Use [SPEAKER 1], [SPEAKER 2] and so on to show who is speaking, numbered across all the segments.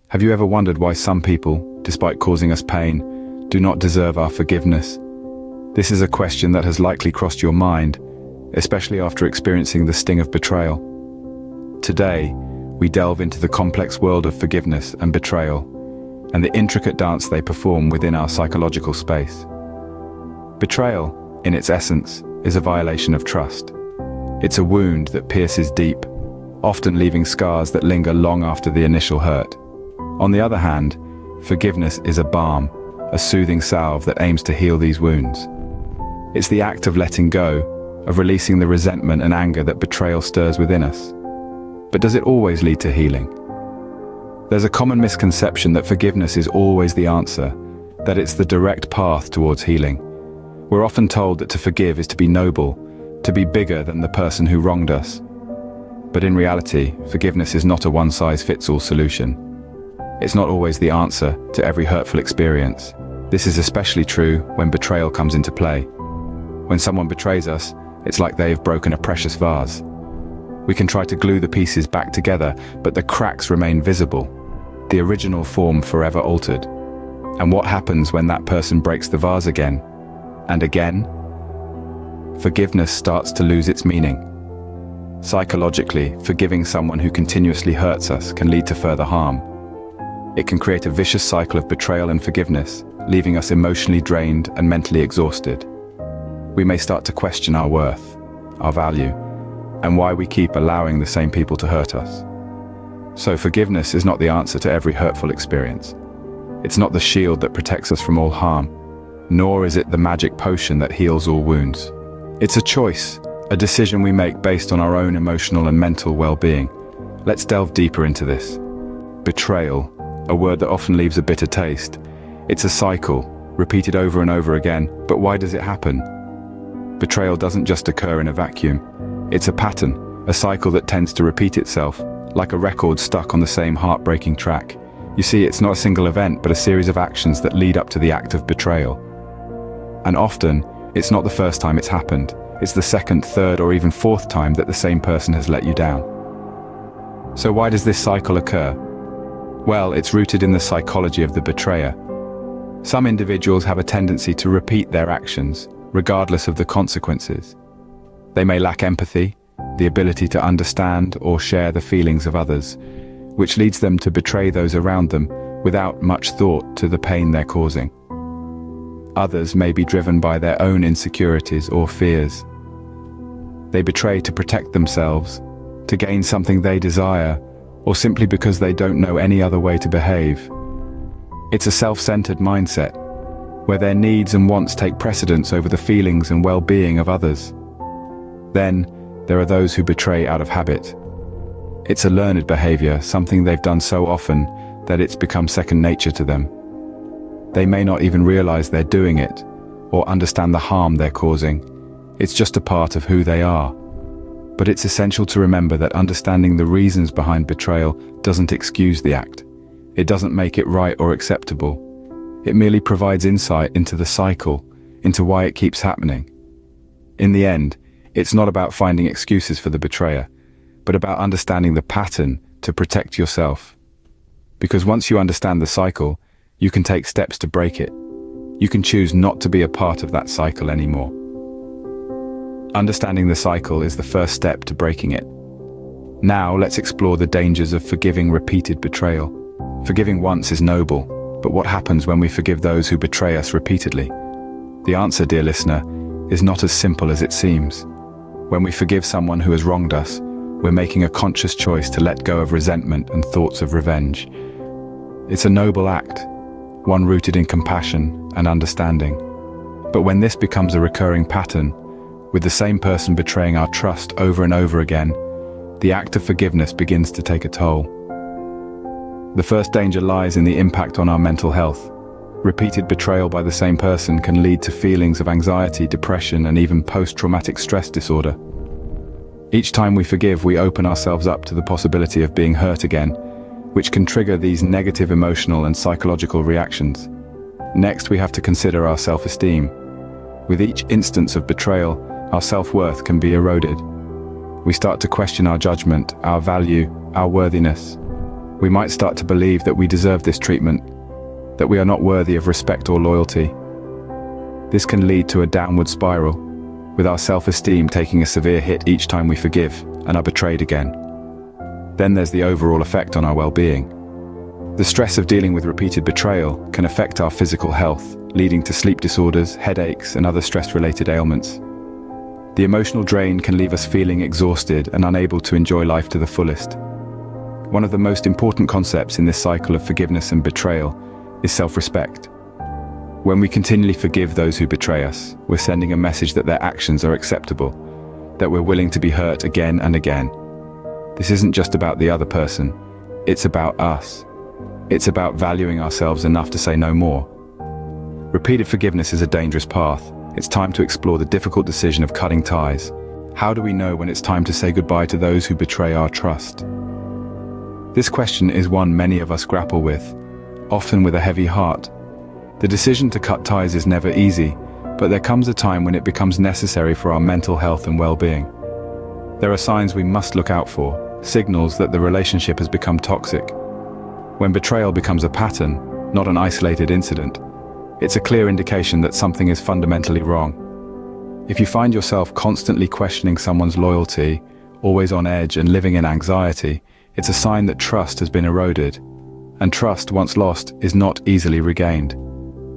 [SPEAKER 1] Have you ever wondered why some people, despite causing us pain, do not deserve our forgiveness? This is a question that has likely crossed your mind, especially after experiencing the sting of betrayal. Today, we delve into the complex world of forgiveness and betrayal, and the intricate dance they perform within our psychological space. Betrayal, in its essence, is a violation of trust. It's a wound that pierces deep, often leaving scars that linger long after the initial hurt. On the other hand, forgiveness is a balm, a soothing salve that aims to heal these wounds. It's the act of letting go, of releasing the resentment and anger that betrayal stirs within us. But does it always lead to healing? There's a common misconception that forgiveness is always the answer, that it's the direct path towards healing. We're often told that to forgive is to be noble, to be bigger than the person who wronged us. But in reality, forgiveness is not a one-size-fits-all solution. It's not always the answer to every hurtful experience. This is especially true when betrayal comes into play. When someone betrays us, it's like they've broken a precious vase. We can try to glue the pieces back together, but the cracks remain visible, the original form forever altered. And what happens when that person breaks the vase again and again? Forgiveness starts to lose its meaning. Psychologically, forgiving someone who continuously hurts us can lead to further harm. It can create a vicious cycle of betrayal and forgiveness, leaving us emotionally drained and mentally exhausted. We may start to question our worth, our value, and why we keep allowing the same people to hurt us. So forgiveness is not the answer to every hurtful experience. It's not the shield that protects us from all harm, nor is it the magic potion that heals all wounds. It's a choice, a decision we make based on our own emotional and mental well-being. Let's delve deeper into this. Betrayal, a word that often leaves a bitter taste. It's a cycle, repeated over and over again, but why does it happen? Betrayal doesn't just occur in a vacuum. It's a pattern, a cycle that tends to repeat itself, like a record stuck on the same heartbreaking track. You see, it's not a single event, but a series of actions that lead up to the act of betrayal. And often, it's not the first time it's happened. It's the second, third, or even fourth time that the same person has let you down. So why does this cycle occur? Well, it's rooted in the psychology of the betrayer. Some individuals have a tendency to repeat their actions, regardless of the consequences. They may lack empathy, the ability to understand or share the feelings of others, which leads them to betray those around them without much thought to the pain they're causing. Others may be driven by their own insecurities or fears. They betray to protect themselves, to gain something they desire, or simply because they don't know any other way to behave. It's a self-centered mindset, where their needs and wants take precedence over the feelings and well-being of others. Then, there are those who betray out of habit. It's a learned behavior, something they've done so often that it's become second nature to them. They may not even realize they're doing it, or understand the harm they're causing. It's just a part of who they are. But it's essential to remember that understanding the reasons behind betrayal doesn't excuse the act. It doesn't make it right or acceptable. It merely provides insight into the cycle, into why it keeps happening. In the end, it's not about finding excuses for the betrayer, but about understanding the pattern to protect yourself. Because once you understand the cycle, you can take steps to break it. You can choose not to be a part of that cycle anymore. Understanding the cycle is the first step to breaking it. Now let's explore the dangers of forgiving repeated betrayal. Forgiving once is noble, but what happens when we forgive those who betray us repeatedly? The answer, dear listener, is not as simple as it seems. When we forgive someone who has wronged us, we're making a conscious choice to let go of resentment and thoughts of revenge. It's a noble act, one rooted in compassion and understanding. But when this becomes a recurring pattern, with the same person betraying our trust over and over again, the act of forgiveness begins to take a toll. The first danger lies in the impact on our mental health. Repeated betrayal by the same person can lead to feelings of anxiety, depression, and even post-traumatic stress disorder. Each time we forgive, we open ourselves up to the possibility of being hurt again, which can trigger these negative emotional and psychological reactions. Next, we have to consider our self-esteem. With each instance of betrayal, our self-worth can be eroded. We start to question our judgment, our value, our worthiness. We might start to believe that we deserve this treatment, that we are not worthy of respect or loyalty. This can lead to a downward spiral, with our self-esteem taking a severe hit each time we forgive and are betrayed again. Then there's the overall effect on our well-being. The stress of dealing with repeated betrayal can affect our physical health, leading to sleep disorders, headaches, and other stress-related ailments. The emotional drain can leave us feeling exhausted and unable to enjoy life to the fullest. One of the most important concepts in this cycle of forgiveness and betrayal is self-respect. When we continually forgive those who betray us, we're sending a message that their actions are acceptable, that we're willing to be hurt again and again. This isn't just about the other person, it's about us. It's about valuing ourselves enough to say no more. Repeated forgiveness is a dangerous path. It's time to explore the difficult decision of cutting ties. How do we know when it's time to say goodbye to those who betray our trust? This question is one many of us grapple with, often with a heavy heart. The decision to cut ties is never easy, but there comes a time when it becomes necessary for our mental health and well-being. There are signs we must look out for, signals that the relationship has become toxic. When betrayal becomes a pattern, not an isolated incident, it's a clear indication that something is fundamentally wrong. If you find yourself constantly questioning someone's loyalty, always on edge and living in anxiety, it's a sign that trust has been eroded. And trust, once lost, is not easily regained.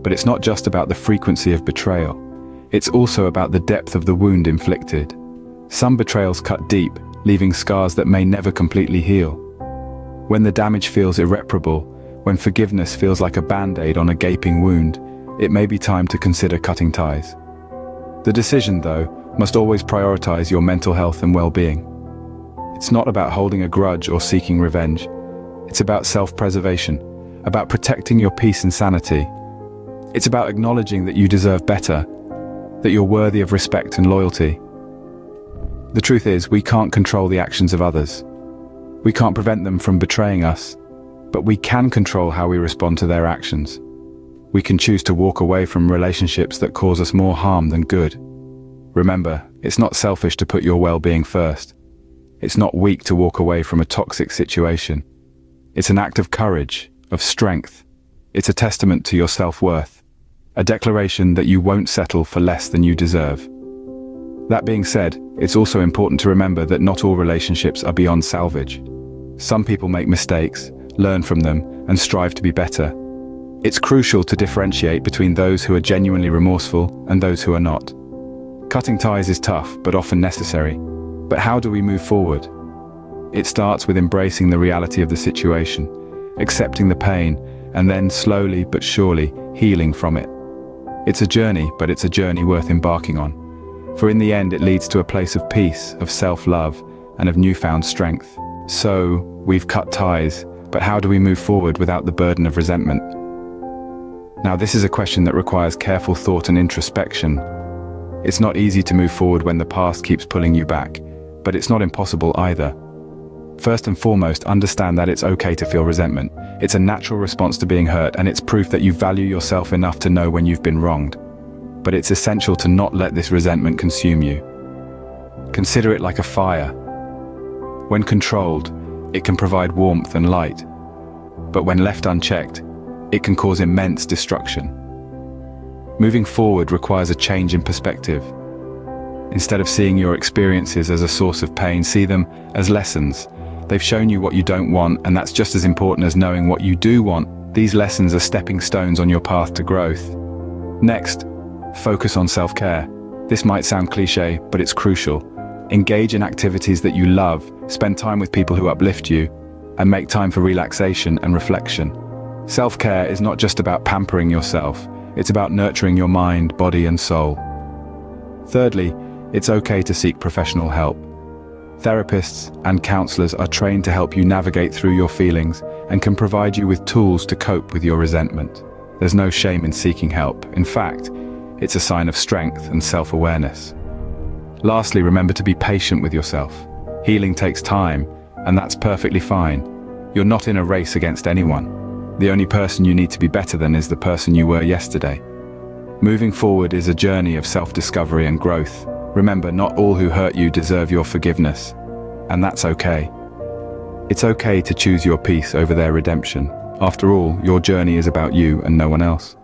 [SPEAKER 1] But it's not just about the frequency of betrayal. It's also about the depth of the wound inflicted. Some betrayals cut deep, leaving scars that may never completely heal. When the damage feels irreparable, when forgiveness feels like a band-aid on a gaping wound, it may be time to consider cutting ties. The decision, though, must always prioritize your mental health and well-being. It's not about holding a grudge or seeking revenge. It's about self-preservation, about protecting your peace and sanity. It's about acknowledging that you deserve better, that you're worthy of respect and loyalty. The truth is, we can't control the actions of others. We can't prevent them from betraying us, but we can control how we respond to their actions. We can choose to walk away from relationships that cause us more harm than good. Remember, it's not selfish to put your well-being first. It's not weak to walk away from a toxic situation. It's an act of courage, of strength. It's a testament to your self-worth, a declaration that you won't settle for less than you deserve. That being said, it's also important to remember that not all relationships are beyond salvage. Some people make mistakes, learn from them, and strive to be better. It's crucial to differentiate between those who are genuinely remorseful and those who are not. Cutting ties is tough, but often necessary. But how do we move forward? It starts with embracing the reality of the situation, accepting the pain, and then slowly but surely healing from it. It's a journey, but it's a journey worth embarking on. For in the end, it leads to a place of peace, of self-love, and of newfound strength. So, we've cut ties, but how do we move forward without the burden of resentment? Now, this is a question that requires careful thought and introspection. It's not easy to move forward when the past keeps pulling you back, but it's not impossible either. First and foremost, understand that it's okay to feel resentment. It's a natural response to being hurt, and it's proof that you value yourself enough to know when you've been wronged. But it's essential to not let this resentment consume you. Consider it like a fire. When controlled, it can provide warmth and light. But when left unchecked, it can cause immense destruction. Moving forward requires a change in perspective. Instead of seeing your experiences as a source of pain, see them as lessons. They've shown you what you don't want, and that's just as important as knowing what you do want. These lessons are stepping stones on your path to growth. Next, focus on self-care. This might sound cliché, but it's crucial. Engage in activities that you love, spend time with people who uplift you, and make time for relaxation and reflection. Self-care is not just about pampering yourself, it's about nurturing your mind, body, and soul. Thirdly, it's okay to seek professional help. Therapists and counselors are trained to help you navigate through your feelings and can provide you with tools to cope with your resentment. There's no shame in seeking help. In fact, it's a sign of strength and self-awareness. Lastly, remember to be patient with yourself. Healing takes time, and that's perfectly fine. You're not in a race against anyone. The only person you need to be better than is the person you were yesterday. Moving forward is a journey of self-discovery and growth. Remember, not all who hurt you deserve your forgiveness, and that's okay. It's okay to choose your peace over their redemption. After all, your journey is about you and no one else.